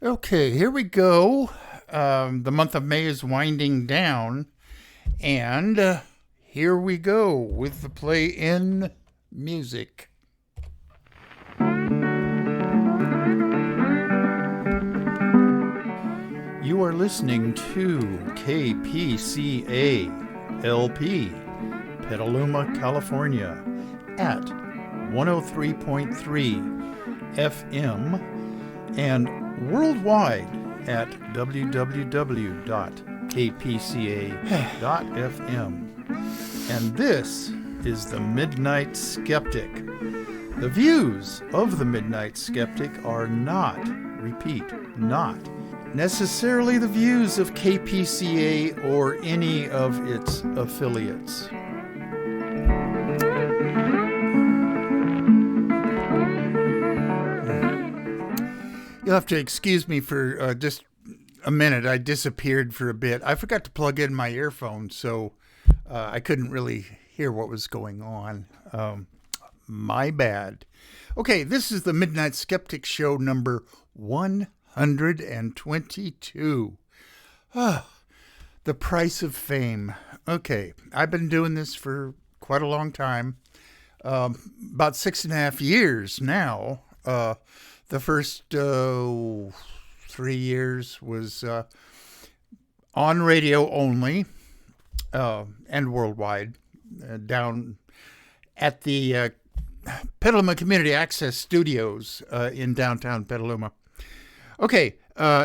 Okay, here we go. The month of May is winding down, and here we go with the play in music. You are listening to KPCA LP, Petaluma, California, at 103.3 FM and worldwide at www.kpca.fm. And this is the Midnight Skeptic. The views of the Midnight Skeptic are not, repeat, not necessarily the views of KPCA or any of its affiliates. You'll have to excuse me for just a minute. I disappeared for a bit. I forgot to plug in my earphones, so I couldn't really hear what was going on. My bad. Okay, this is the Midnight Skeptic Show number 122. The price of fame. Okay, I've been doing this for quite a long time, about 6.5 years now. The first 3 years was on radio only and worldwide, down at the Petaluma Community Access Studios in downtown Petaluma. Okay,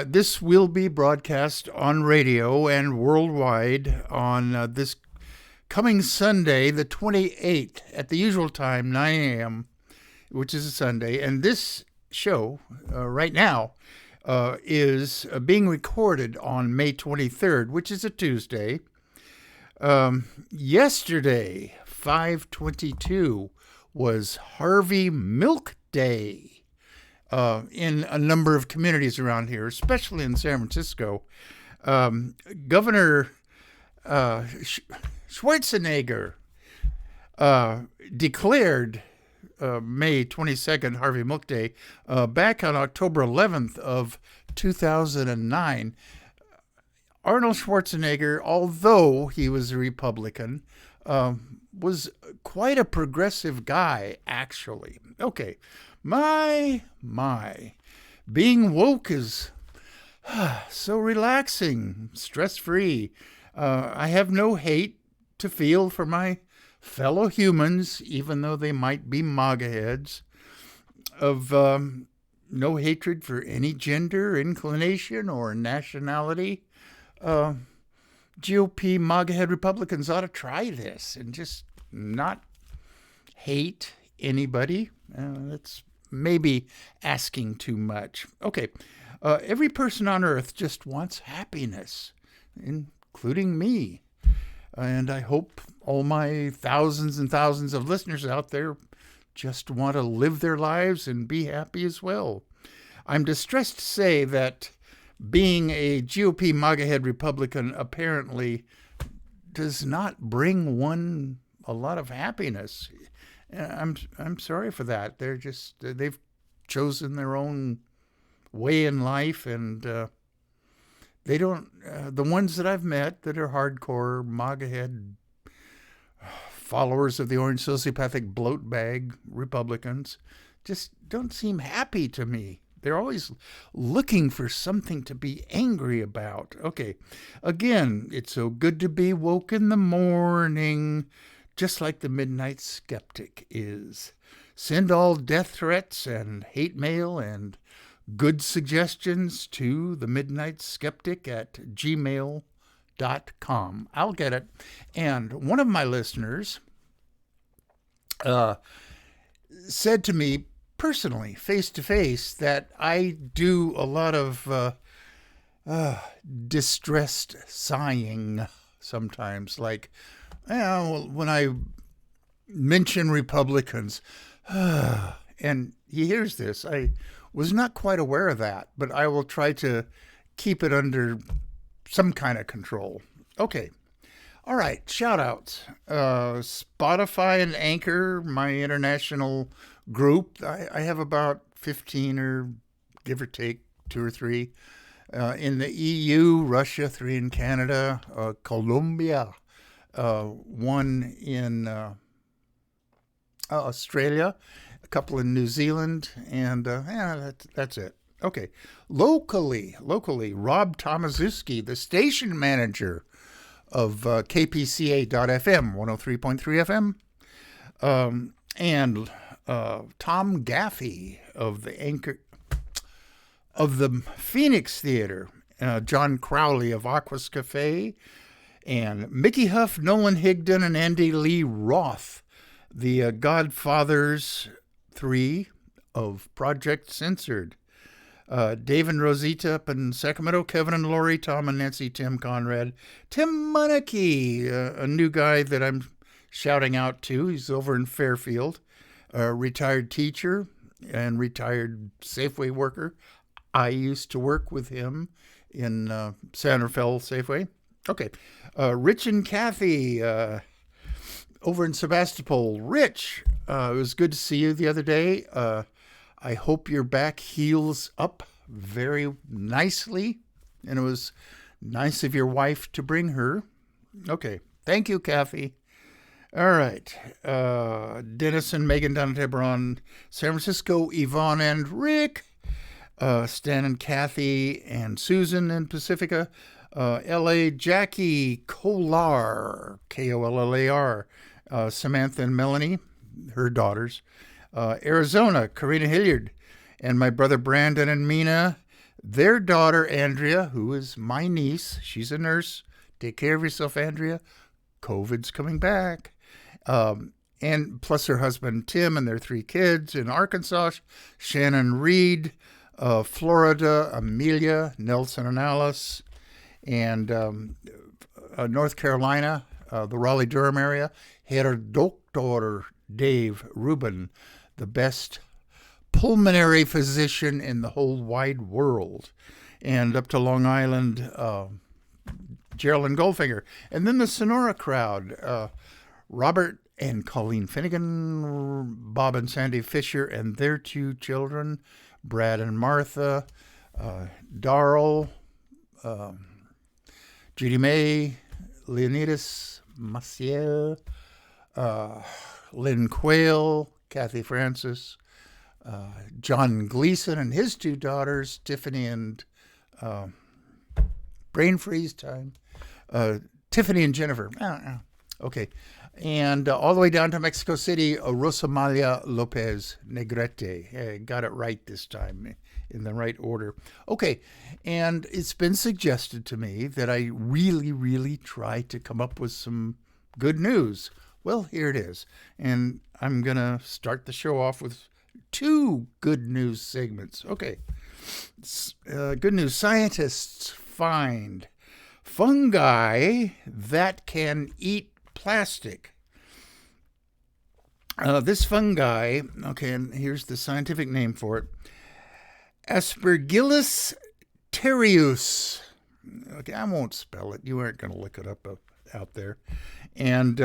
this will be broadcast on radio and worldwide on this coming Sunday, the 28th, at the usual time, 9 a.m., which is a Sunday. And this show right now is being recorded on May 23rd, which is a Tuesday. Yesterday, 5/22, was Harvey Milk Day in a number of communities around here, especially in San Francisco. Governor Schwarzenegger declared May 22nd, Harvey Milk Day, back on October 11th of 2009. Arnold Schwarzenegger, although he was a Republican, was quite a progressive guy, actually. Okay, my. Being woke is so relaxing, stress-free. I have no hate to feel for my fellow humans, even though they might be MAGA heads, of no hatred for any gender, inclination, or nationality. GOP MAGA head Republicans ought to try this and just not hate anybody. That's maybe asking too much. Okay, every person on earth just wants happiness, including me. And I hope all my thousands and thousands of listeners out there just want to live their lives and be happy as well. I'm distressed to say that being a GOP MAGA head Republican apparently does not bring one a lot of happiness. I'm sorry for that. They've chosen their own way in life, and they don't, the ones that I've met that are hardcore MAGA head followers of the orange sociopathic bloat bag Republicans just don't seem happy to me. They're always looking for something to be angry about. Okay, again, it's so good to be woke in the morning, just like the Midnight Skeptic is. Send all death threats and hate mail and good suggestions to the Midnight Skeptic at gmail.com. I'll get it. And one of my listeners said to me personally, face to face, that I do a lot of distressed sighing sometimes. Like, when I mention Republicans, and he hears this, I was not quite aware of that, but I will try to keep it under some kind of control. Okay. All right. Shout outs. Spotify and Anchor, my international group. I have about 15 or give or take 2 or 3. In the EU, Russia, 3 in Canada, Colombia, 1 in Australia, a couple in New Zealand, and that's it. Okay. Locally, Rob Tomaszewski, the station manager of KPCA.FM, 103.3 FM, and Tom Gaffey of the Phoenix Theater, John Crowley of Aquas Cafe, and Mickey Huff, Nolan Higdon, and Andy Lee Roth, the Godfathers 3 of Project Censored. Dave and Rosita up in Sacramento, Kevin and Lori, Tom and Nancy, Tim Conrad, Tim Munnicky, a new guy that I'm shouting out to. He's over in Fairfield, a retired teacher and retired Safeway worker. I used to work with him in Santa Fe Safeway. Okay. Rich and Kathy over in Sebastopol. Rich, it was good to see you the other day. I hope your back heals up very nicely. And it was nice of your wife to bring her. Okay. Thank you, Kathy. All right. Dennis and Megan down at Hebron, San Francisco, Yvonne and Rick, Stan and Kathy and Susan in Pacifica, LA, Jackie Kollar, Kollar, Samantha and Melanie, her daughters, Arizona, Karina Hilliard, and my brother Brandon and Mina, their daughter Andrea, who is my niece. She's a nurse. Take care of yourself, Andrea. COVID's coming back. And plus her husband Tim and their 3 kids in Arkansas, Shannon Reed, Florida, Amelia, Nelson and Alice, and North Carolina, the Raleigh-Durham area, Herr Dr. Dave Rubin, the best pulmonary physician in the whole wide world, and up to Long Island, Geraldine Goldfinger. And then the Sonora crowd, Robert and Colleen Finnegan, Bob and Sandy Fisher and their 2 children, Brad and Martha, Darrell, Judy May, Leonidas Maciel, Lynn Quayle, Kathy Francis, John Gleason and his 2 daughters, Tiffany and Brain Freeze Time, Tiffany and Jennifer. Okay. And all the way down to Mexico City, Rosamalia Lopez Negrete. Hey, got it right this time, in the right order. Okay, and it's been suggested to me that I really try to come up with some good news. Well, here it is. And I'm going to start the show off with 2 good news segments. Okay, good news. Scientists find fungi that can eat plastic. This fungi, okay, and here's the scientific name for it, Aspergillus terreus. Okay, I won't spell it. You aren't going to look it up out there. And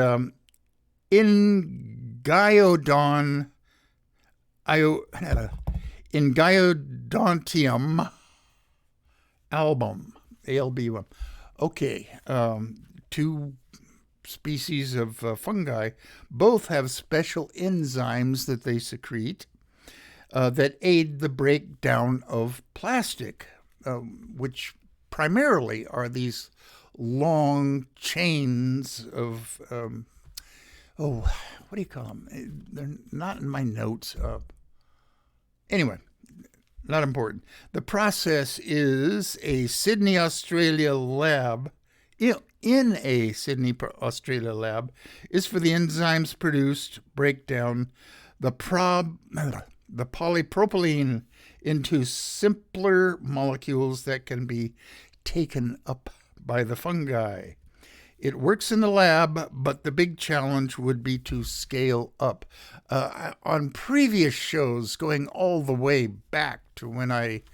Ingyodontium album, ALB1. Okay, 2 species of fungi, both have special enzymes that they secrete that aid the breakdown of plastic, which primarily are these long chains of, what do you call them? They're not in my notes. Anyway, not important. The process is a Sydney, Australia lab, in a Sydney, Australia lab, is for the enzymes produced break down the polypropylene into simpler molecules that can be taken up by the fungi. It works in the lab, but the big challenge would be to scale up. On previous shows, going all the way back to when I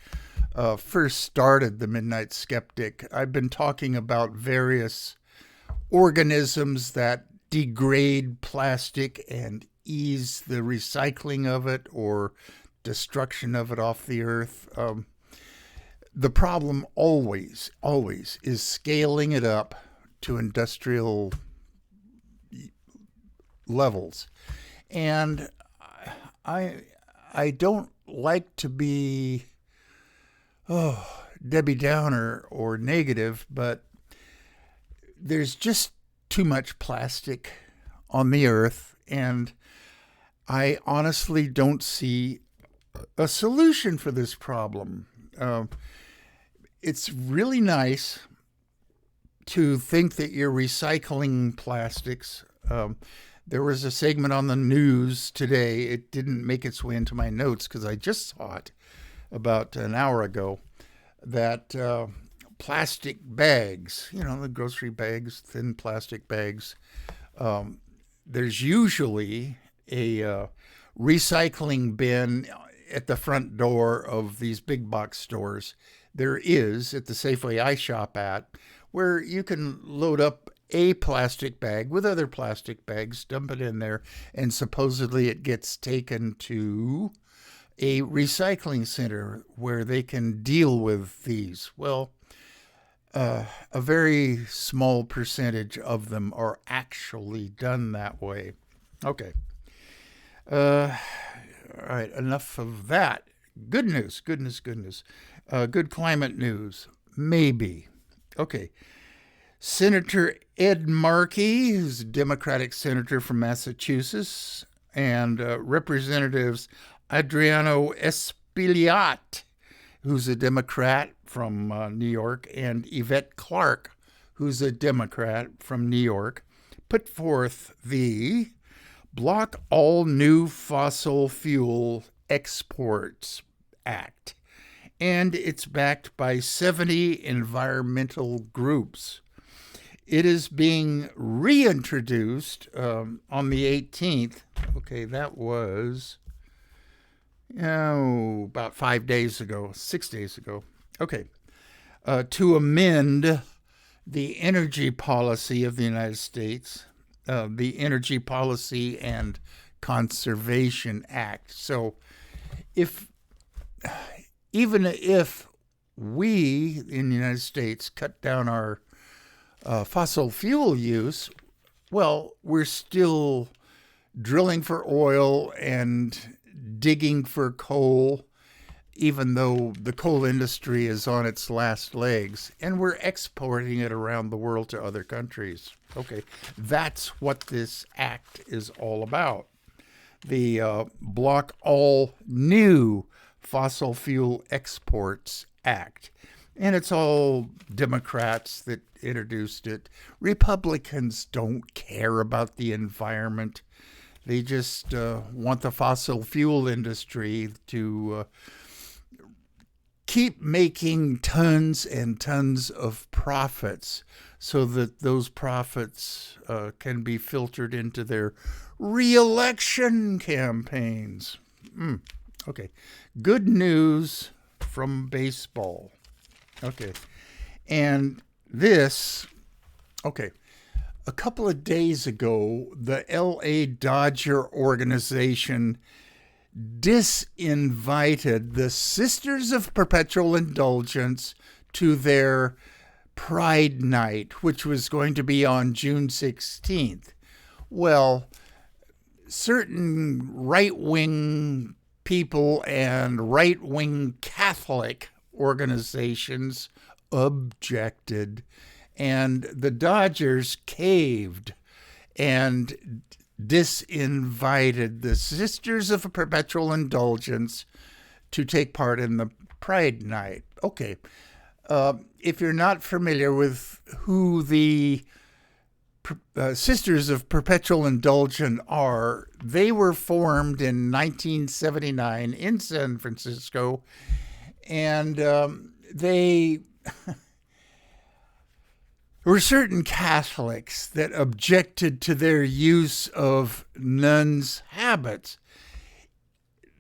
first started the Midnight Skeptic, I've been talking about various organisms that degrade plastic and ease the recycling of it or destruction of it off the earth. the problem always is scaling it up to industrial levels. And I don't like to be Debbie Downer or negative, but there's just too much plastic on the earth, and I honestly don't see a solution for this problem. It's really nice to think that you're recycling plastics. There was a segment on the news today. It didn't make its way into my notes because I just saw it about an hour ago, that plastic bags, the grocery bags, thin plastic bags, there's usually a recycling bin at the front door of these big box stores. There is at the Safeway I shop at, where you can load up a plastic bag with other plastic bags, dump it in there, and supposedly it gets taken to a recycling center where they can deal with these. Well, a very small percentage of them are actually done that way. Okay. All right, enough of that. Good news. Good climate news. Maybe. Okay. Senator Ed Markey, who's a Democratic senator from Massachusetts, and Representatives Adriano Espaillat, who's a Democrat from New York, and Yvette Clarke, who's a Democrat from New York, put forth the Block All New Fossil Fuel Exports Act. And it's backed by 70 environmental groups. It is being reintroduced on the 18th. Okay, that was about 5 days ago, 6 days ago. Okay, to amend the energy policy of the United States, the Energy Policy and Conservation Act. So even if we in the United States cut down our fossil fuel use, well, we're still drilling for oil and digging for coal, even though the coal industry is on its last legs, and we're exporting it around the world to other countries. Okay, that's what this act is all about. The Block All New Fossil Fuel Exports Act. And it's all Democrats that introduced it. Republicans don't care about the environment. They just want the fossil fuel industry to keep making tons and tons of profits so that those profits can be filtered into their re-election campaigns. Okay. Good news from baseball. Okay. And this, a couple of days ago, the LA Dodger organization disinvited the Sisters of Perpetual Indulgence to their Pride Night, which was going to be on June 16th. Well, certain right-wing people and right-wing Catholic organizations objected, and the Dodgers caved and disinvited the Sisters of Perpetual Indulgence to take part in the Pride Night. Okay, if you're not familiar with who the Sisters of Perpetual Indulgence are, they were formed in 1979 in San Francisco, and they were certain Catholics that objected to their use of nuns' habits.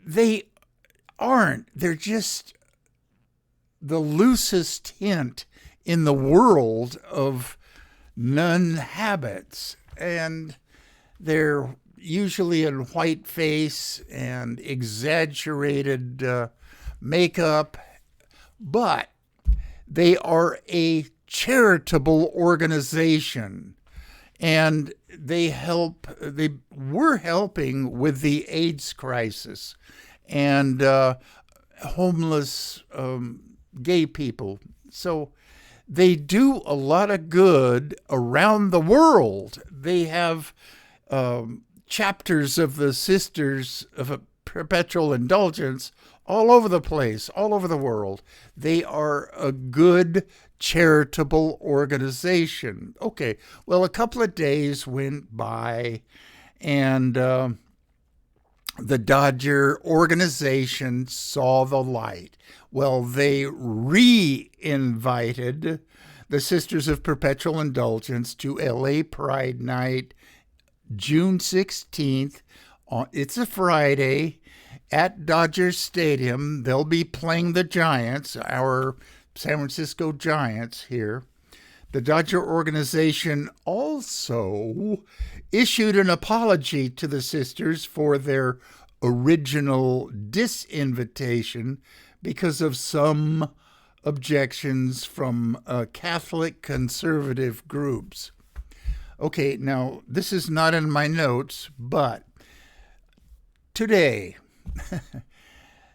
They aren't. They're just the loosest hint in the world of nun habits. And they're usually in white face and exaggerated makeup. But They are a charitable organization, and they were helping with the AIDS crisis and homeless gay people. So they do a lot of good around the world. They have chapters of the Sisters of Perpetual Indulgence all over the place, all over the world. They are a good charitable organization. Okay, well, a couple of days went by, and the Dodger organization saw the light. Well, they re-invited the Sisters of Perpetual Indulgence to LA Pride Night, June 16th. It's a Friday at Dodger Stadium. They'll be playing the Giants, our San Francisco Giants here. The Dodger organization also issued an apology to the sisters for their original disinvitation because of some objections from Catholic conservative groups. Okay, now this is not in my notes, but today,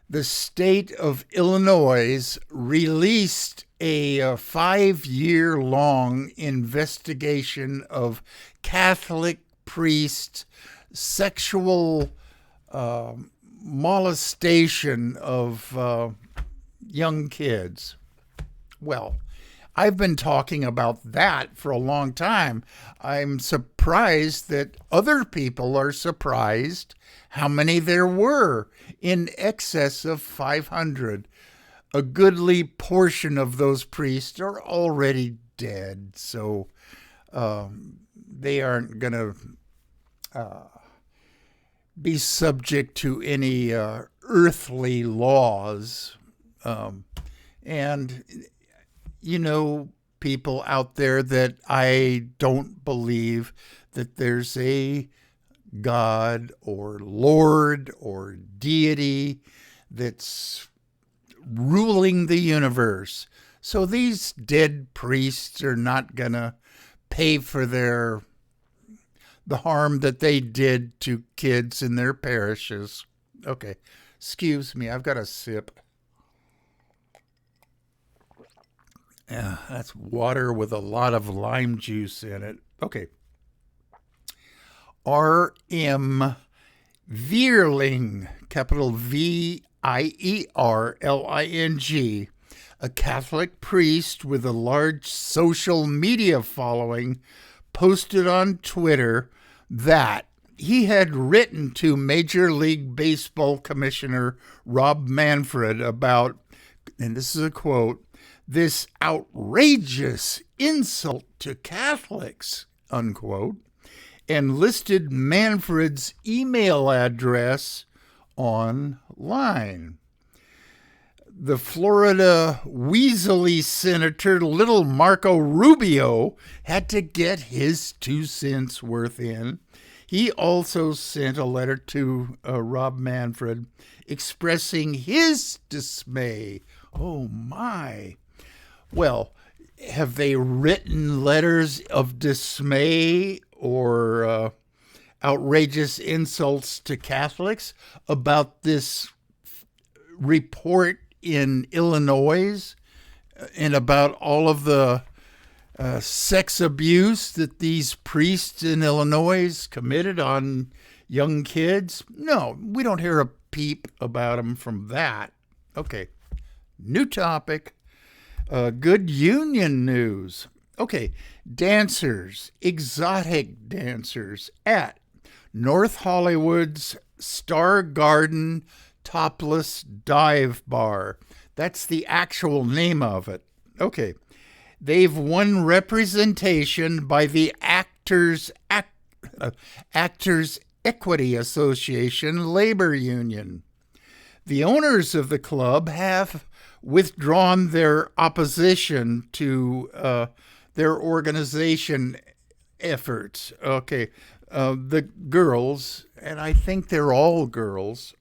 the state of Illinois released a 5-year-long investigation of Catholic priests' sexual molestation of young kids. Well, I've been talking about that for a long time. I'm surprised that other people are surprised how many there were, in excess of 500. A goodly portion of those priests are already dead, so they aren't going to be subject to any earthly laws. And, you know, people out there, that I don't believe that there's a God or Lord or deity that's ruling the universe. So these dead priests are not going to pay for the harm that they did to kids in their parishes. Okay, excuse me, I've got a sip. Yeah, that's water with a lot of lime juice in it. Okay. R.M. Vierling, capital Vierling, a Catholic priest with a large social media following, posted on Twitter that he had written to Major League Baseball Commissioner Rob Manfred about, and this is a quote, "this outrageous insult to Catholics," unquote, and listed Manfred's email address online. The Florida Weasley Senator, little Marco Rubio, had to get his 2 cents worth in. He also sent a letter to Rob Manfred expressing his dismay. Oh my. Well, have they written letters of dismay or outrageous insults to Catholics about this report in Illinois and about all of the sex abuse that these priests in Illinois committed on young kids? No, we don't hear a peep about them from that. Okay, new topic. Good union news. Okay, dancers, exotic dancers at North Hollywood's Star Garden Topless Dive Bar. That's the actual name of it. Okay, they've won representation by the Actors Equity Association labor union. The owners of the club have withdrawn their opposition to their organization efforts. Okay, the girls, and I think they're all girls,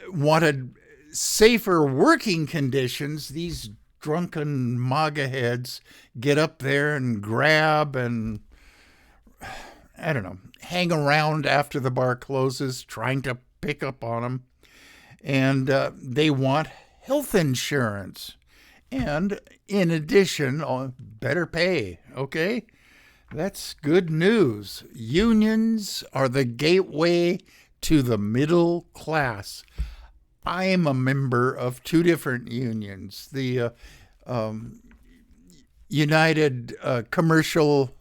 wanted safer working conditions. These drunken MAGA heads get up there and grab and, I don't know, hang around after the bar closes, trying to pick up on them. And they want health insurance. And in addition, better pay, okay? That's good news. Unions are the gateway to the middle class. I am a member of two different unions, the United Commercial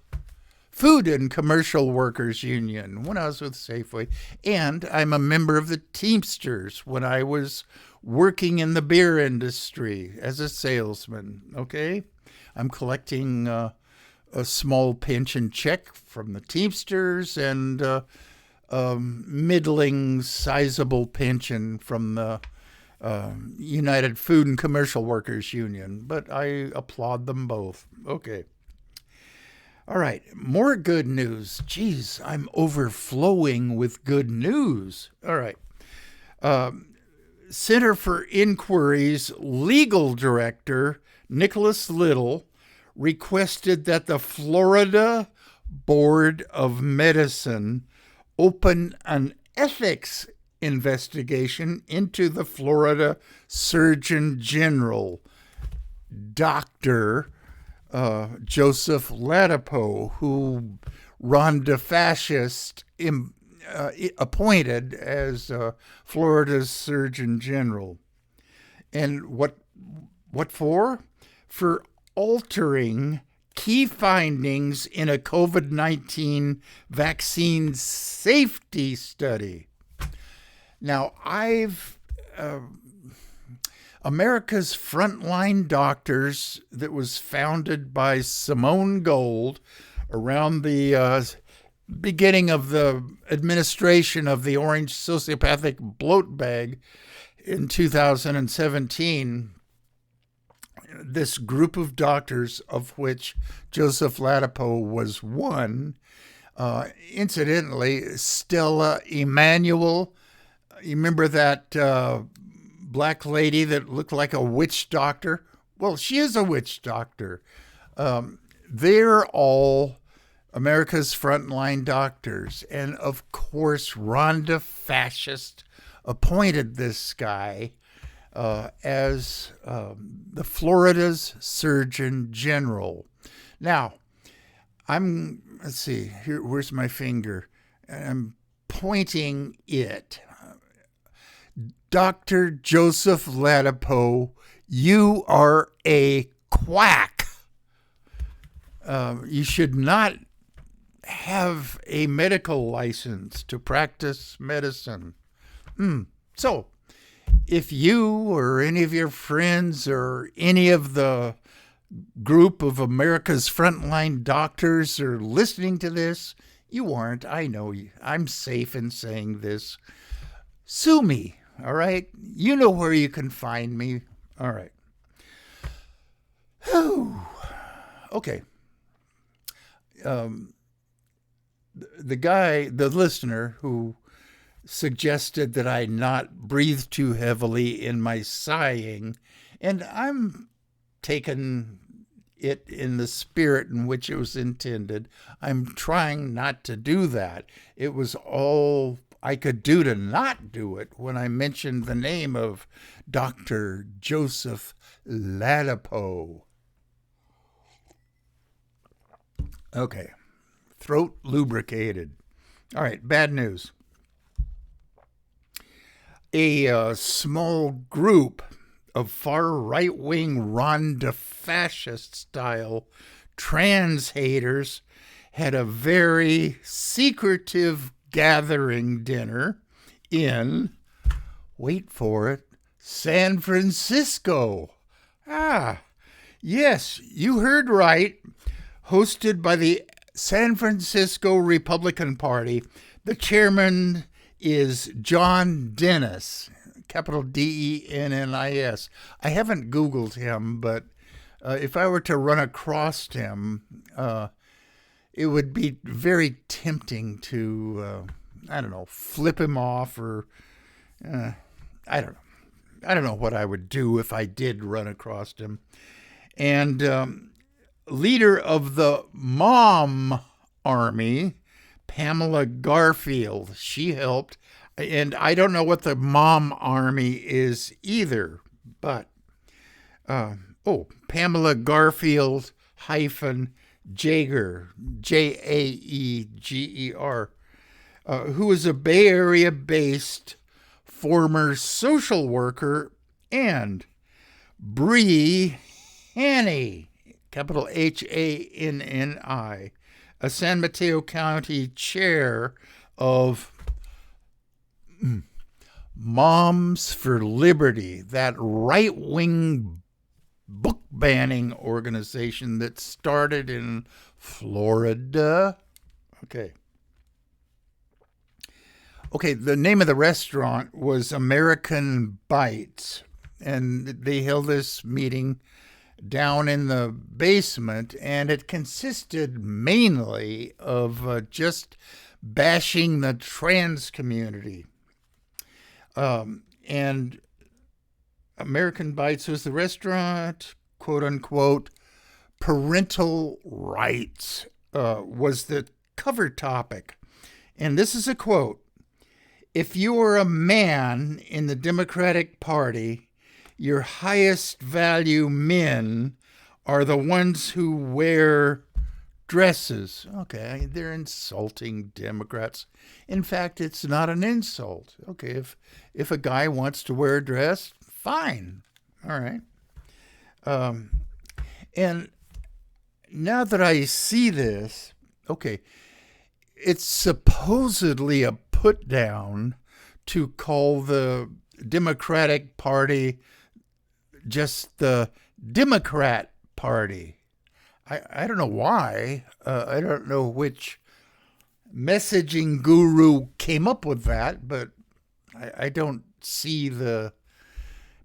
Food and Commercial Workers Union when I was with Safeway, and I'm a member of the Teamsters when I was working in the beer industry as a salesman, okay? I'm collecting a small pension check from the Teamsters and middling sizable pension from the United Food and Commercial Workers Union, but I applaud them both. Okay. All right, more good news. Geez, I'm overflowing with good news. All right. Center for Inquiry's legal director, Nicholas Little, requested that the Florida Board of Medicine open an ethics investigation into the Florida Surgeon General, Dr. Joseph Ladapo, who Ron DeFascist appointed as Florida's Surgeon General. And what for? For altering key findings in a COVID-19 vaccine safety study. Now, America's Frontline Doctors, that was founded by Simone Gold around the beginning of the administration of the orange sociopathic bloat bag in 2017. This group of doctors, of which Joseph Ladapo was one, incidentally, Stella Emanuel, you remember that black lady that looked like a witch doctor? Well, she is a witch doctor. They're all America's Frontline Doctors. And of course, Ron DeFascist appointed this guy as the Florida's Surgeon General. Now, let's see, where's my finger? I'm pointing it. Dr. Joseph Ladapo, you are a quack. You should not have a medical license to practice medicine. So, if you or any of your friends or any of the group of America's Frontline Doctors are listening to this, you aren't. I know you. I'm safe in saying this. Sue me, all right? You know where you can find me. All right. Whew. Okay. The listener who suggested that I not breathe too heavily in my sighing, and I'm taking it in the spirit in which it was intended. I'm trying not to do that. It was all I could do to not do it when I mentioned the name of Dr. Joseph Ladapo. Okay, throat lubricated. All right, bad news. A small group of far right-wing Ron DeFascist-style trans haters had a very secretive gathering dinner in, wait for it, San Francisco. Yes, you heard right. Hosted by the San Francisco Republican Party. The chairman is John Dennis, capital Dennis. I haven't Googled him, but if I were to run across him, it would be very tempting to, flip him off or, I don't know. I don't know what I would do if I did run across him. And leader of the Mom Army, Pamela Garfield, she helped. And I don't know what the Mom Army is either, but Pamela Garfield hyphen Jaeger, Jaeger, who is a Bay Area-based former social worker, and Bree Haney, capital Hanni, a San Mateo County chair of Moms for Liberty, that right-wing book banning organization that started in Florida. Okay, the name of the restaurant was American Bites, and they held this meeting down in the basement, and it consisted mainly of just bashing the trans community. And American Bites was the restaurant, quote unquote, parental rights was the cover topic. And this is a quote: "If you are a man in the Democratic Party, your highest value men are the ones who wear dresses." Okay, they're insulting Democrats. In fact, it's not an insult. Okay, if a guy wants to wear a dress, fine. All right. And now that I see this, okay, it's supposedly a put down to call the Democratic Party just the Democrat Party. I don't know why. I don't know which messaging guru came up with that, but I don't see the...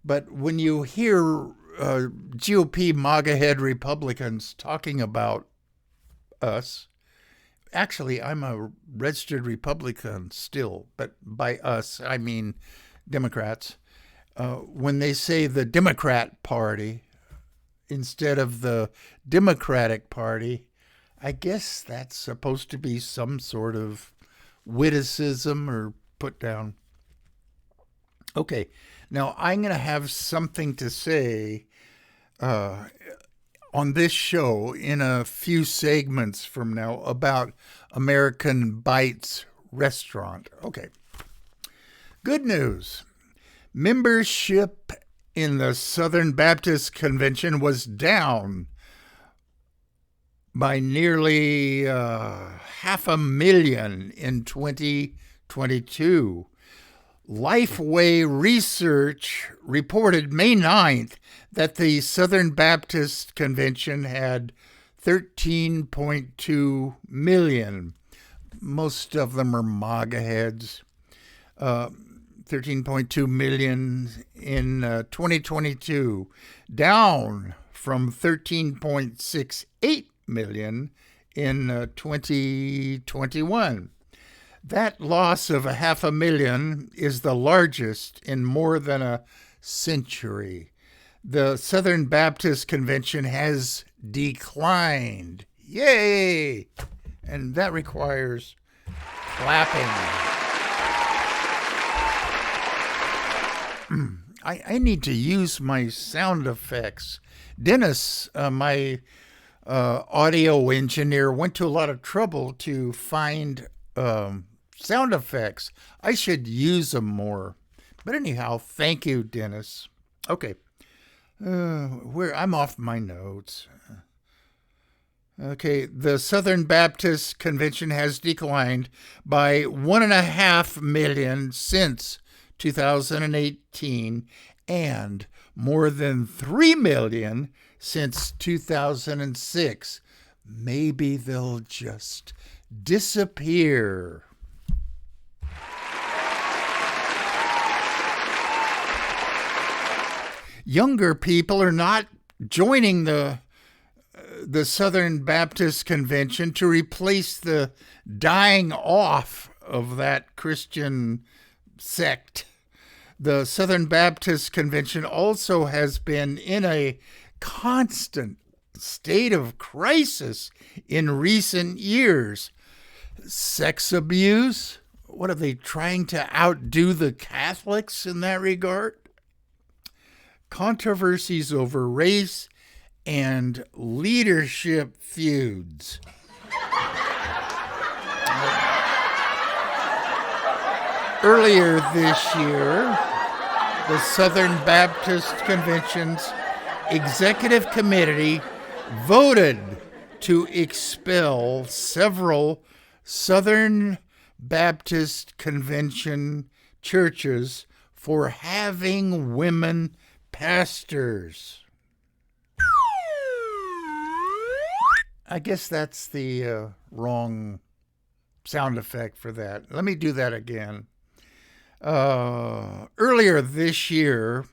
But when you hear GOP MAGA head Republicans talking about us, actually, I'm a registered Republican still, but by us, I mean Democrats. When they say the Democrat Party instead of the Democratic Party, I guess that's supposed to be some sort of witticism or put down. Okay, now I'm going to have something to say on this show in a few segments from now about American Bites restaurant. Okay. Good news. Membership in the Southern Baptist Convention was down by nearly 500,000 in 2022. Lifeway Research reported May 9th that the Southern Baptist Convention had 13.2 million. Most of them are MAGA heads. 13.2 million in 2022, down from 13.68 million in 2021. That loss of 500,000 is the largest in more than a century. The Southern Baptist Convention has declined. Yay! And that requires clapping. I need to use my sound effects. Dennis, my audio engineer, went to a lot of trouble to find sound effects. I should use them more. But anyhow, thank you, Dennis. Okay. I'm off my notes. Okay, the Southern Baptist Convention has declined by 1.5 million since 2018 and more than 3 million since 2006. Maybe they'll just disappear. Younger people are not joining the Southern Baptist Convention to replace the dying off of that Christian sect. The Southern Baptist Convention also has been in a constant state of crisis in recent years. Sex abuse. What are they trying to outdo the Catholics in that regard? Controversies over race and leadership feuds. Earlier this year, the Southern Baptist Convention's Executive Committee voted to expel several Southern Baptist Convention churches for having women pastors. I guess that's the wrong sound effect for that. Let me do that again. Earlier this year,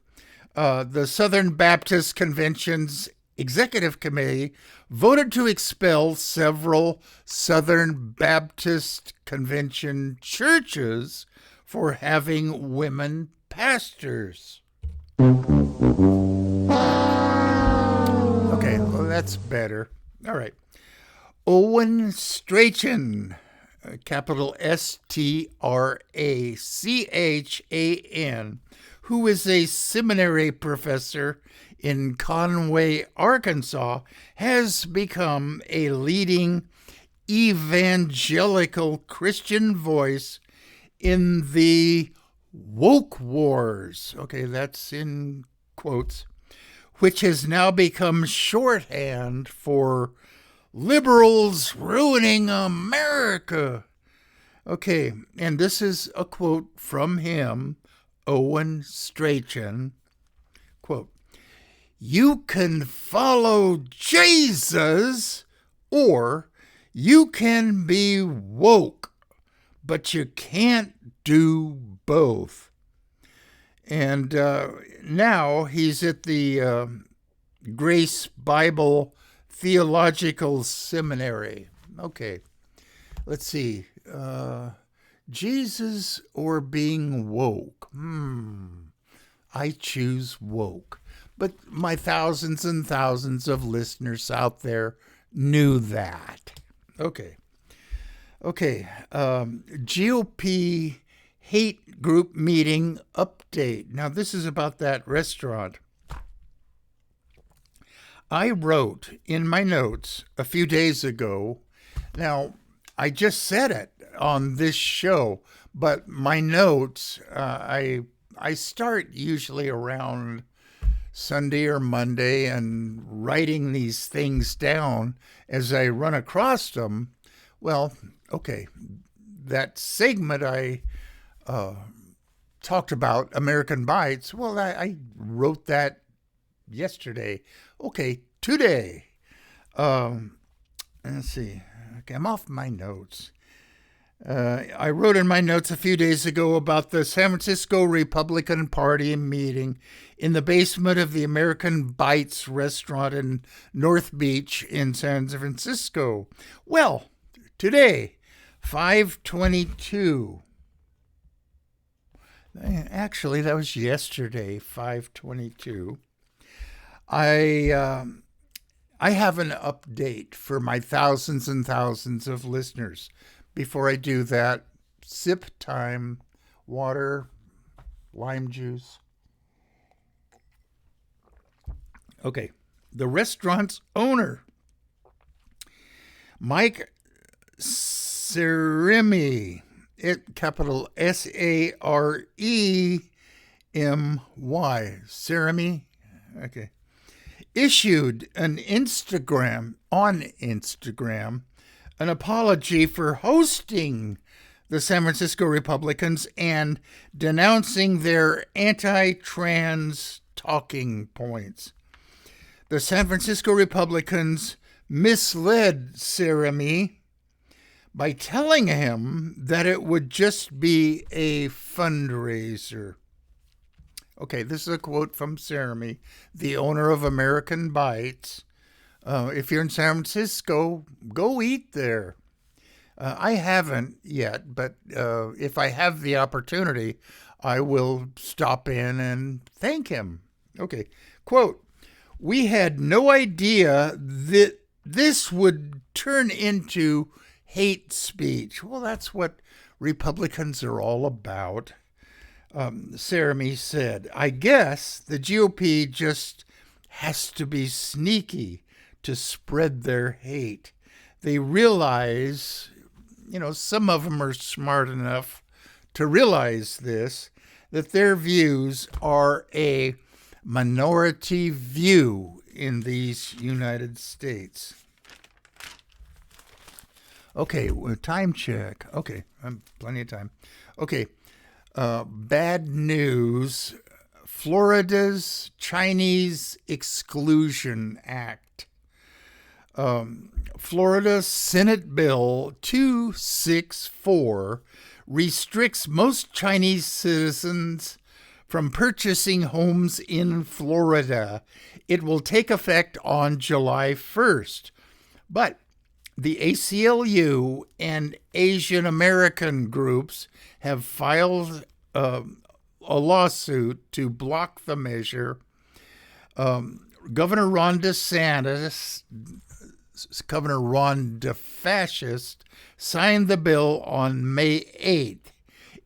the Southern Baptist Convention's Executive Committee voted to expel several Southern Baptist Convention churches for having women pastors. Okay, well, that's better. All right. Owen Strachan, capital Strachan, who is a seminary professor in Conway, Arkansas, has become a leading evangelical Christian voice in the woke wars. Okay, that's in quotes, which has now become shorthand for liberals ruining America. Okay, and this is a quote from him, Owen Strachan. Quote, "You can follow Jesus or you can be woke, but you can't do both." And now he's at the Grace Bible Theological Seminary. Okay, let's see. Jesus or being woke? I choose woke. But my thousands and thousands of listeners out there knew that. Okay. GOP hate group meeting update. Now, this is about that restaurant. I wrote in my notes a few days ago. Now, I just said it on this show, but my notes, I start usually around Sunday or Monday and writing these things down as I run across them. Well, okay, that segment I talked about, American Bites, well, I wrote that yesterday. Okay, today. Let's see. Okay, I'm off my notes. I wrote in my notes a few days ago about the San Francisco Republican Party meeting in the basement of the American Bites restaurant in North Beach in San Francisco. Well, today, 5/22. Actually, that was yesterday, 5/22. I have an update for my thousands and thousands of listeners. Before I do that, sip time, water, lime juice. Okay, the restaurant's owner, Mike Saremy, capital Saremy, Saremy, okay, issued on Instagram, an apology for hosting the San Francisco Republicans and denouncing their anti-trans talking points. The San Francisco Republicans misled Saremy by telling him that it would just be a fundraiser. Okay, this is a quote from Saremy, the owner of American Bites. If you're in San Francisco, go eat there. I haven't yet, but if I have the opportunity, I will stop in and thank him. Okay. Quote, we had no idea that this would turn into hate speech. Well, that's what Republicans are all about. Sarami said, I guess the GOP just has to be sneaky to spread their hate. They realize, some of them are smart enough to realize this, that their views are a minority view in these United States. Okay, time check. Okay, plenty of time. Okay, bad news. Florida's Chinese Exclusion Act. Florida Senate Bill 264 restricts most Chinese citizens from purchasing homes in Florida. It will take effect on July 1st. But the ACLU and Asian American groups have filed a lawsuit to block the measure. Governor Ron DeSantis, Governor Ron DeFascist, signed the bill on May 8th.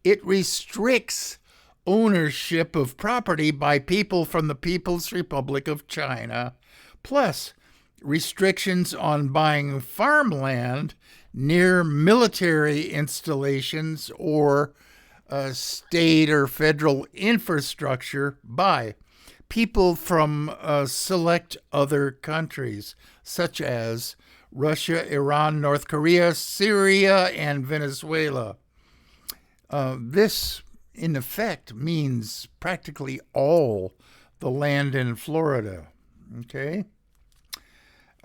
It restricts ownership of property by people from the People's Republic of China, plus restrictions on buying farmland near military installations or state or federal infrastructure by people from select other countries, such as Russia, Iran, North Korea, Syria, and Venezuela. This, in effect, means practically all the land in Florida. Okay?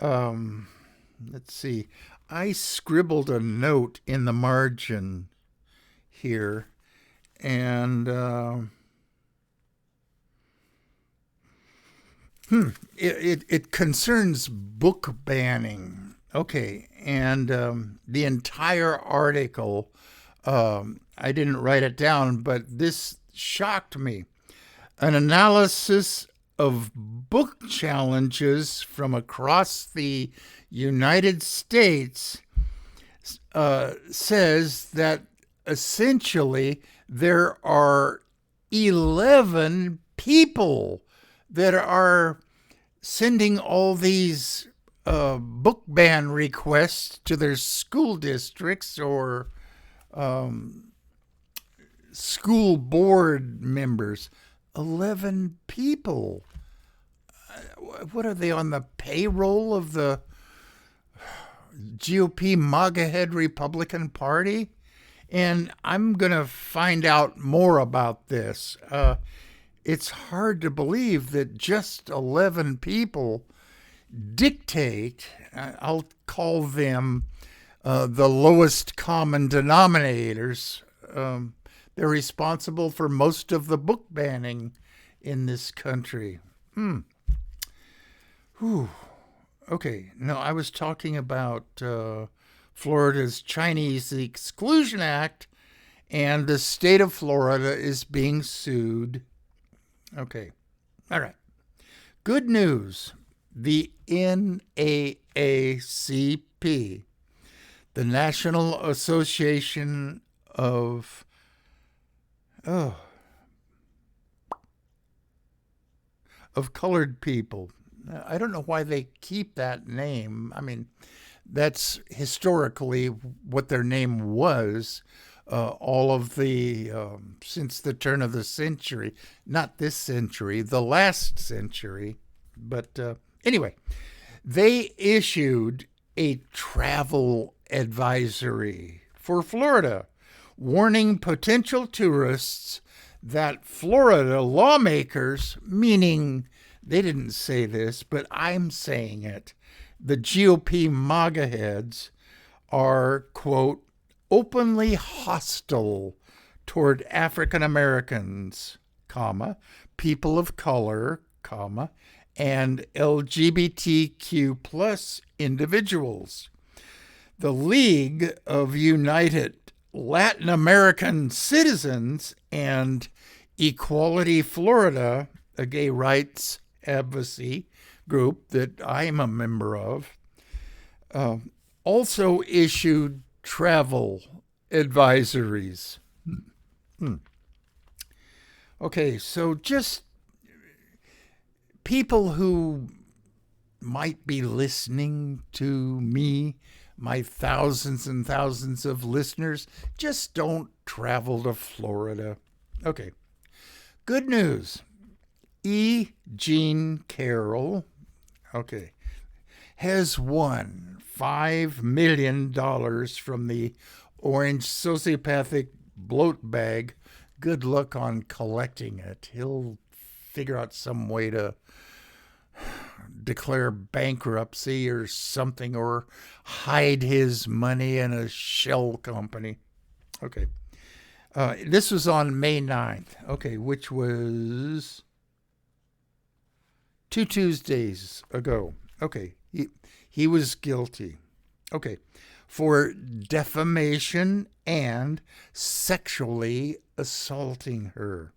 Let's see. I scribbled a note in the margin here, and it concerns book banning. Okay, and the entire article, I didn't write it down, but this shocked me. An analysis of book challenges from across the United States says that essentially there are 11 people that are sending all these book ban requests to their school districts or school board members. 11 people. What are they, on the payroll of the GOP MAGA-head Republican Party? And I'm going to find out more about this. It's hard to believe that just 11 people dictate, I'll call them the lowest common denominators. They're responsible for most of the book banning in this country. Okay, no, I was talking about Florida's Chinese Exclusion Act, and the state of Florida is being sued. Okay, all right. Good news. The NAACP, the National Association of Colored People. I don't know why they keep that name. I mean, that's historically what their name was. All of the, since the turn of the century, not this century, the last century. But anyway, they issued a travel advisory for Florida, warning potential tourists that Florida lawmakers, meaning they didn't say this, but I'm saying it, the GOP MAGA heads are, quote, openly hostile toward African Americans, comma, people of color, comma, and LGBTQ plus individuals. The League of United Latin American Citizens and Equality Florida, a gay rights advocacy group that I am a member of, also issued travel advisories. Okay, so just people who might be listening to me, my thousands and thousands of listeners, just don't travel to Florida. Okay. Good news. E. Jean Carroll, okay, has won $5 million from the Orange Sociopathic Bloat Bag. Good luck on collecting it. He'll figure out some way to declare bankruptcy or something, or hide his money in a shell company. Okay. This was on May 9th, okay, which was 2 Tuesdays ago. Okay, he was guilty. Okay, for defamation and sexually assaulting her.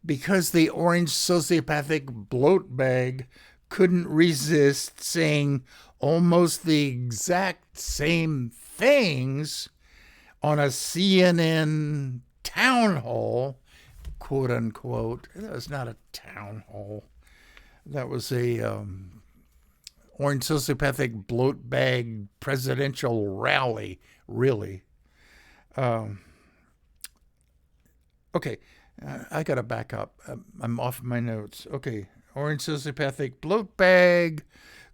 Because the Orange Sociopathic Bloat Bag couldn't resist saying almost the exact same things on a CNN town hall, quote unquote. That was not a town hall. That was a Orange Sociopathic Bloat Bag presidential rally, really. Okay, I got to back up. I'm off my notes. Okay, Orange Sociopathic Bloat Bag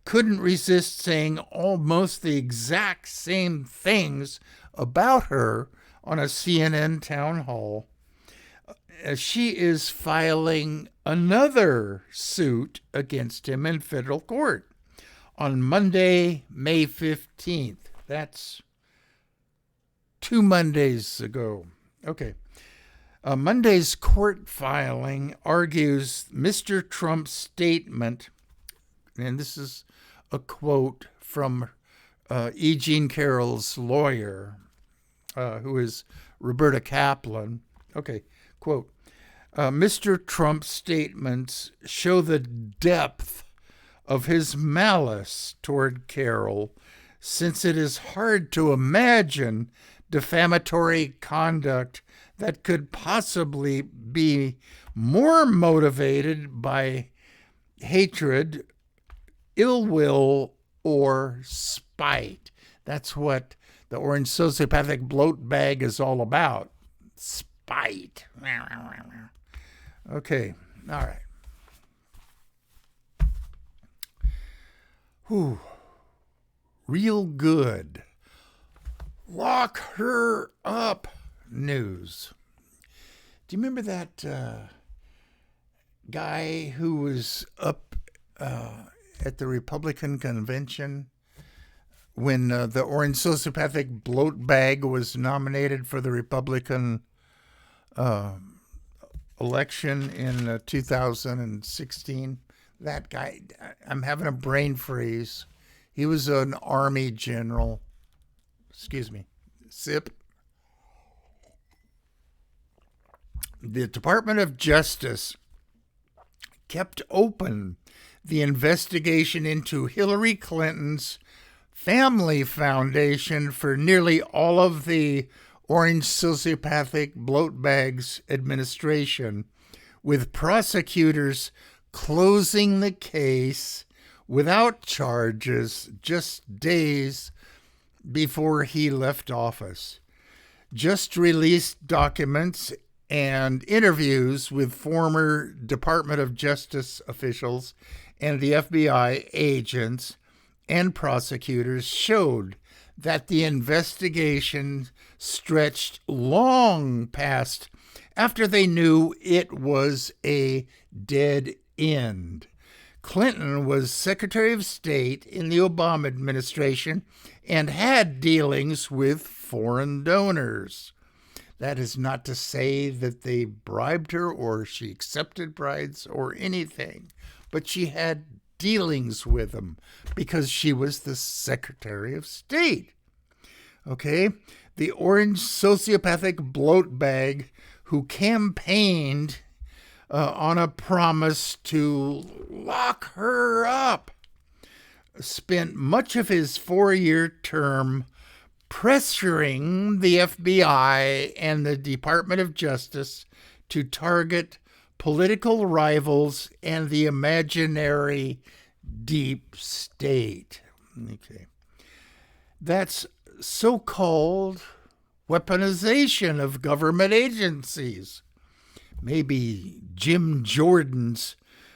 couldn't resist saying almost the exact same things about her on a CNN town hall. She is filing another suit against him in federal court on Monday, May 15th. That's 2 Mondays ago. Okay. Monday's court filing argues Mr. Trump's statement, and this is a quote from E. Jean Carroll's lawyer, who is Roberta Kaplan. Okay, quote, Mr. Trump's statements show the depth of his malice toward Carroll, since it is hard to imagine defamatory conduct that could possibly be more motivated by hatred, ill will, or spite. That's what the Orange Sociopathic Bloat Bag is all about. Spite. Okay, all right. Whew. Real good. Lock her up news. Do you remember that guy who was up at the Republican convention when the Orange Sociopathic Bloat Bag was nominated for the Republican election in 2016? That guy, I'm having a brain freeze. He was an Army general. Excuse me. Sip. The Department of Justice kept open the investigation into Hillary Clinton's family foundation for nearly all of the Orange Sociopathic Bloat Bag's administration, with prosecutors closing the case without charges just days before he left office. Just released documents and interviews with former Department of Justice officials and the FBI agents and prosecutors showed that the investigation stretched long past after they knew it was a dead end. Clinton was Secretary of State in the Obama administration and had dealings with foreign donors. That is not to say that they bribed her or she accepted bribes or anything, but she had dealings with them because she was the Secretary of State. Okay? The Orange Sociopathic Bloat Bag, who campaigned on a promise to lock her up, spent much of his 4-year term pressuring the FBI and the Department of Justice to target political rivals and the imaginary deep state. Okay. That's so-called weaponization of government agencies. Maybe Jim Jordan's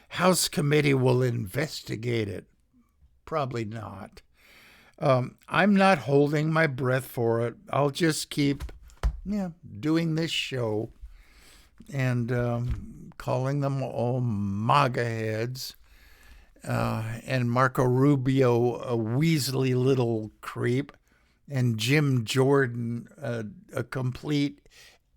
House committee will investigate it. Probably not. I'm not holding my breath for it. I'll just keep doing this show and calling them all MAGA heads and Marco Rubio a weaselly little creep and Jim Jordan a complete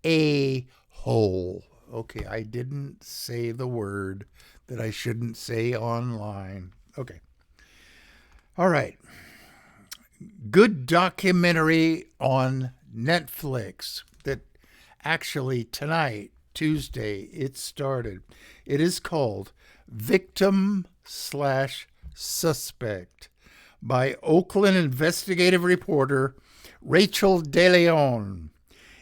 a-hole. Okay, I didn't say the word that I shouldn't say online. Okay. All right. Good documentary on Netflix that actually tonight, Tuesday, it started. It is called Victim/Suspect by Oakland investigative reporter Rachel DeLeon.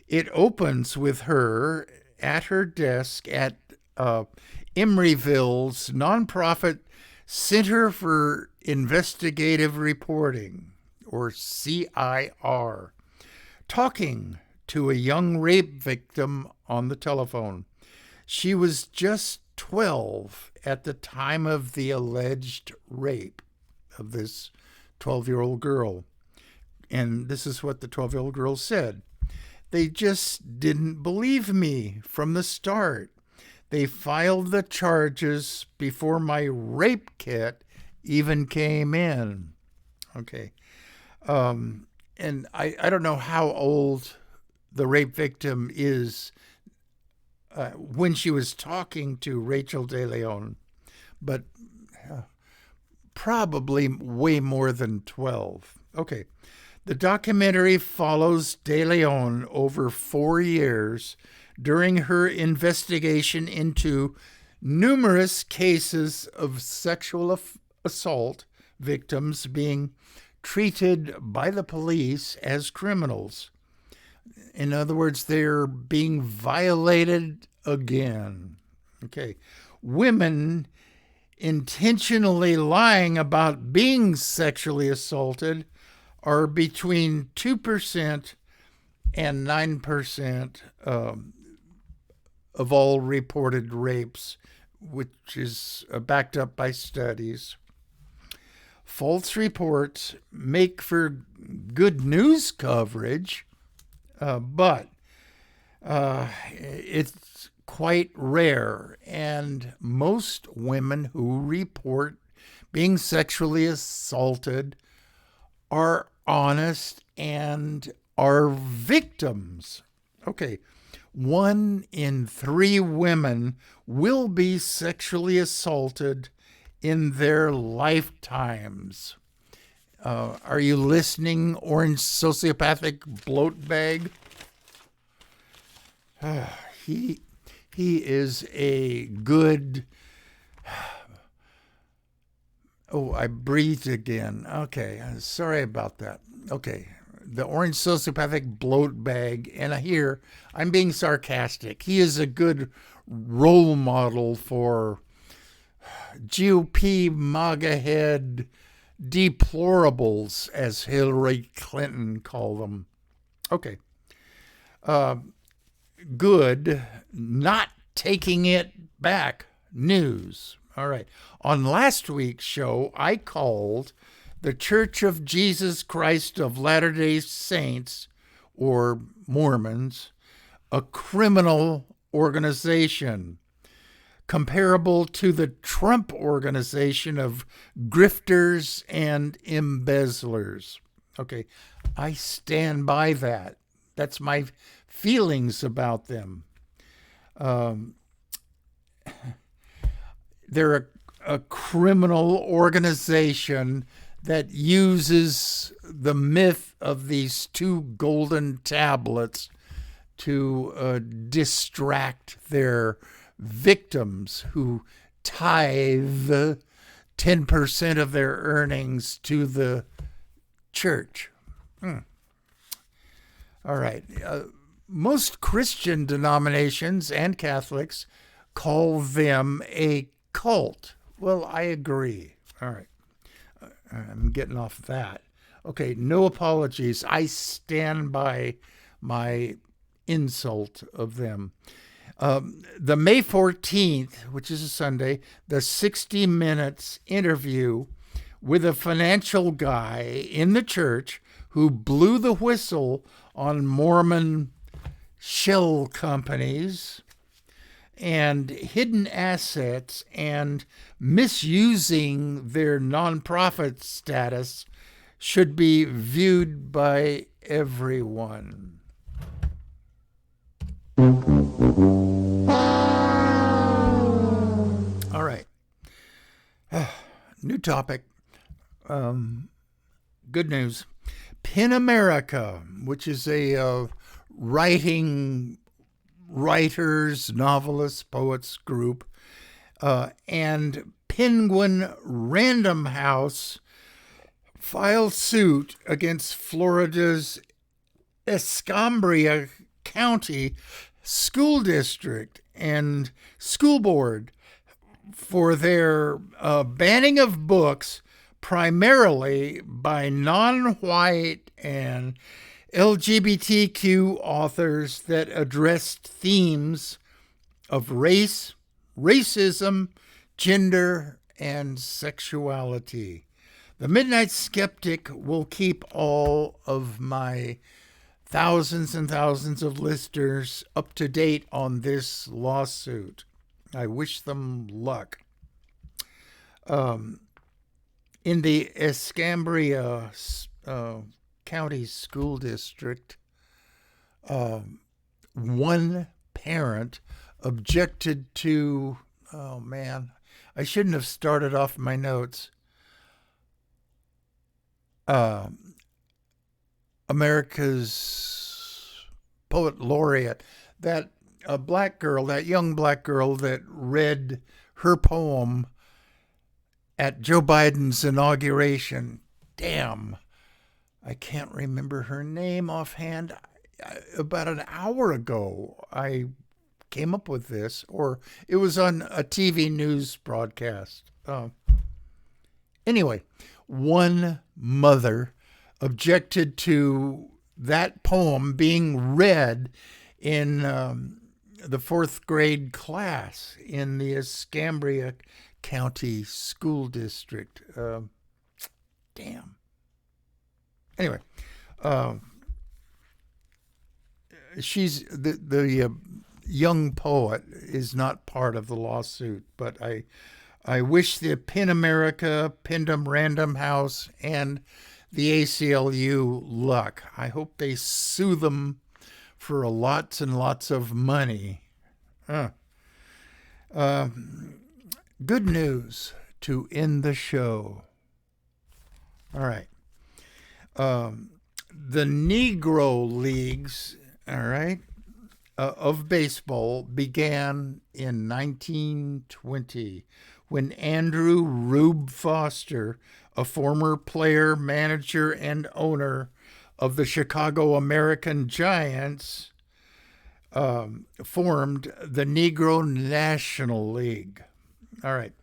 It opens with her at her desk at Emeryville's nonprofit Center for Investigative Reporting, or CIR, talking to a young rape victim on the telephone. She was just 12 at the time of the alleged rape of this 12-year-old girl. And this is what the 12-year-old girl said. They just didn't believe me from the start. They filed the charges before my rape kit even came in. Okay. And I don't know how old the rape victim is when she was talking to Rachel DeLeon, but probably way more than 12. Okay. The documentary follows DeLeon over 4 years during her investigation into numerous cases of sexual assault victims being treated by the police as criminals. In other words, they're being violated again. Okay. Women intentionally lying about being sexually assaulted are between 2% and 9% of all reported rapes, which is backed up by studies. False reports make for good news coverage, but it's quite rare, and most women who report being sexually assaulted are honest and are victims. Okay, 1 in 3 women will be sexually assaulted in their lifetimes. Are you listening, orange sociopathic bloat bag? He is a good... Oh, I breathed again. Okay, sorry about that. Okay, the orange sociopathic bloat bag, and here, I'm being sarcastic. He is a good role model for GOP MAGA head deplorables, as Hillary Clinton called them. Okay. Good, not taking it back news. All right. On last week's show, I called the Church of Jesus Christ of Latter-day Saints, or Mormons, a criminal organization comparable to the Trump organization of grifters and embezzlers. Okay, I stand by that. That's my feelings about them. They're a criminal organization that uses the myth of these 2 golden tablets to distract their victims who tithe 10% of their earnings to the church. All right. Most Christian denominations and Catholics call them a cult. Well, I agree. All right. I'm getting off that. Okay, no apologies. I stand by my insult of them. The May 14th, which is a Sunday, the 60 Minutes interview with a financial guy in the church who blew the whistle on Mormon shell companies and hidden assets and misusing their nonprofit status should be viewed by everyone. All right. New topic. Good news. Pen America, which is a writers, novelists, poets group, and Penguin Random House filed suit against Florida's Escambria County School District and School Board for their banning of books primarily by non-white and LGBTQ authors that addressed themes of race, racism, gender, and sexuality. The Midnight Skeptic will keep all of my thousands and thousands of listeners up to date on this lawsuit. I wish them luck. In the Escambria County School District, one parent objected to, I shouldn't have started off my notes. America's poet laureate, that young black girl that read her poem at Joe Biden's inauguration. Damn, I can't remember her name offhand. About an hour ago, I came up with this, or it was on a TV news broadcast. Anyway, one mother objected to that poem being read in the fourth grade class in the Escambria County School District. Damn. Anyway, she's the young poet is not part of the lawsuit, but I wish the Pen America, Pendum Random House, and the ACLU luck. I hope they sue them for lots and lots of money. Good news to end the show. All right. The Negro leagues, all right, of baseball began in 1920 when Andrew Rube Foster, a former player, manager, and owner of the Chicago American Giants, formed the Negro National League. All right.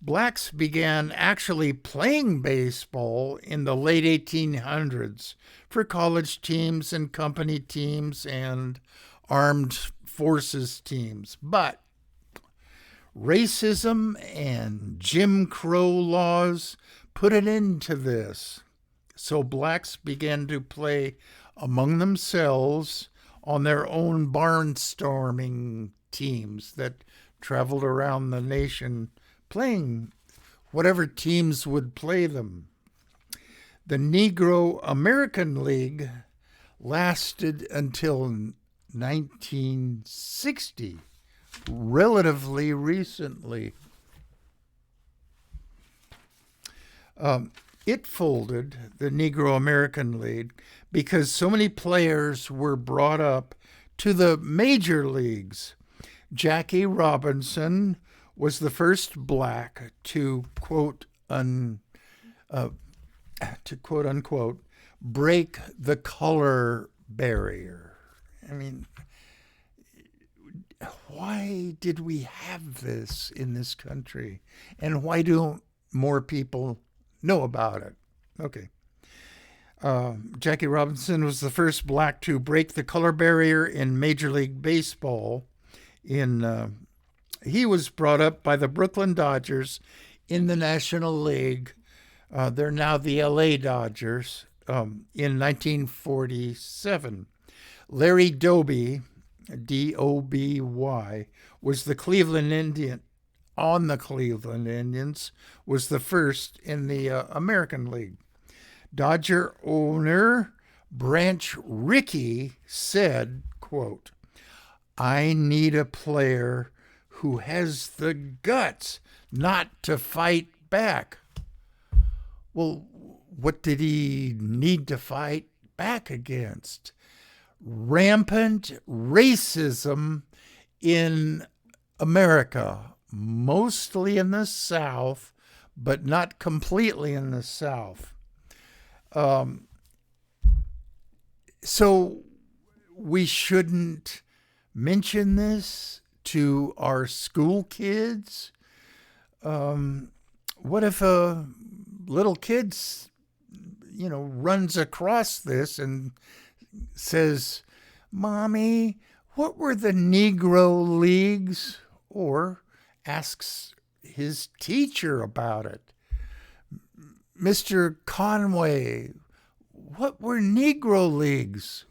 Blacks began actually playing baseball in the late 1800s for college teams and company teams and armed forces teams. But racism and Jim Crow laws put an end to this. So blacks began to play among themselves on their own barnstorming teams that traveled around the nation playing whatever teams would play them. The Negro American League lasted until 1960, relatively recently. It folded, the Negro American League, because so many players were brought up to the major leagues. Jackie Robinson was the first black to quote unquote break the color barrier. I mean, why did we have this in this country? And why don't more people know about it? Okay. Jackie Robinson was the first black to break the color barrier in Major League Baseball. He was brought up by the Brooklyn Dodgers in the National League. They're now the LA Dodgers in 1947. Larry Doby, D-O-B-Y, was the Cleveland Indian on the Cleveland Indians, was the first in the American League. Dodger owner Branch Rickey said, quote, "I need a player who has the guts not to fight back." Well, what did he need to fight back against? Rampant racism in America, mostly in the South, but not completely in the South. So we shouldn't mention this to our school kids. What if a little kid, runs across this and says, "Mommy, what were the Negro Leagues?" Or asks his teacher about it. "Mr. Conway, what were Negro Leagues?"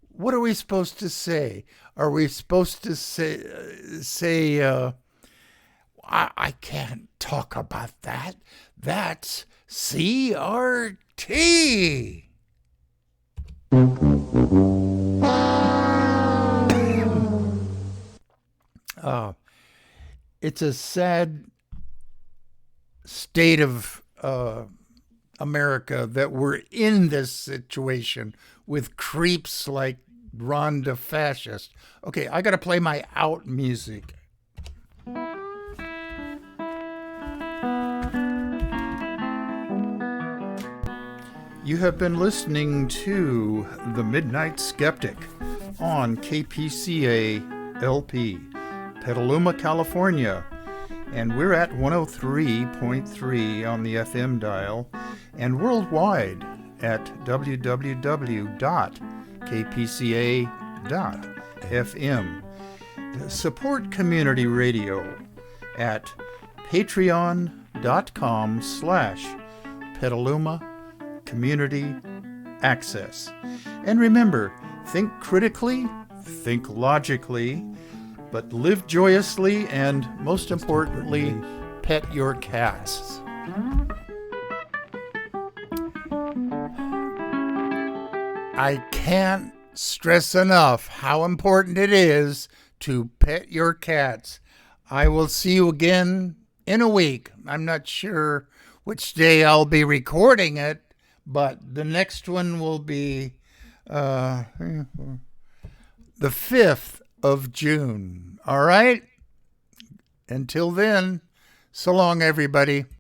What are we supposed to say? Are we supposed to say I can't talk about that. That's CRT. It's a sad state of America that we're in this situation with creeps like Rhonda Fascist. Okay, I got to play my out music. You have been listening to The Midnight Skeptic on KPCA LP, Petaluma, California. And we're at 103.3 on the FM dial and worldwide at www.kpca.fm. Support community radio at patreon.com/Petaluma Community Access. And remember, think critically, think logically, but live joyously, and most importantly, pet your cats. I can't stress enough how important it is to pet your cats. I will see you again in a week. I'm not sure which day I'll be recording it, but the next one will be the 5th of June. All right? Until then, so long, everybody.